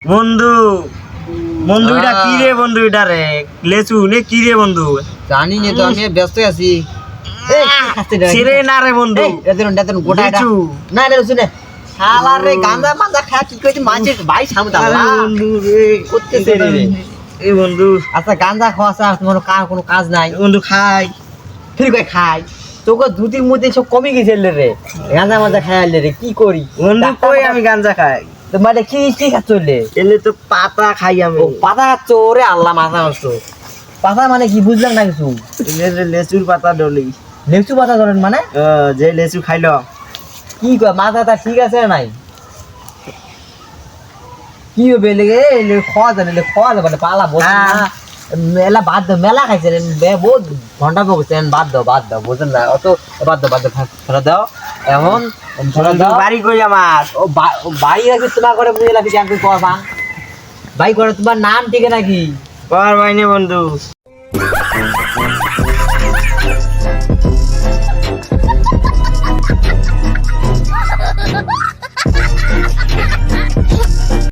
বন্ধু বন্ধু এটা কি রে বন্ধু এটা রে লেচু নে কি রে বন্ধু জানি না তো আমি ব্যস্ত আছি এই খাস্তে ছিরে না রে বন্ধু এদের গোটা এটা লিচু। না রে শুনে শালা রে গাঁজা মাঞ্জা খা কি কইছি মাঝে ভাই সামনে আরে দাও বন্ধু রে করতেছে রে এই বন্ধু আচ্ছা গাঁজা খাওয়া ছাড়া তোমার কোনো কাজ নাই বন্ধু খাই ঠিক আছে খাই তোকে দুটির মধ্যে সব কমে গেছে রে গাঁজা মাঞ্জা খাই রে কি করি বন্ধু কই আমি গাঞ্জা খাই তোমার কি কি খাচ্ছ রে এলে তো পাতা খাই আমি ও পাতা খাচ্ছ রে আল্লাহ মাথা নষ্ট পাতা মানে কি বুঝলাম না কিছু লেচুর পাতা ডলি লেচু পাতা ধরেন মানে যে লেচু খাইলো কি কয় মাথাটা ঠিক আছে না নাই কি হবে লেগে খাওয়া যাবে না পালা বসে না মেলা বাদ দাও মেলা খাইছে বহুত ঘন্টা বসেছেন বাদ দাও বুঝলেন না অত বাদ দাও ফেরত দাও এখন ফেরত দাও বাড়ি কই আমার ও বাড়ি আছে তোমার করে বুঝে লাগছে আমি কবা বাড়ি করে তোমার নাম ঠিক নাকি কর বাইনে বন্ধু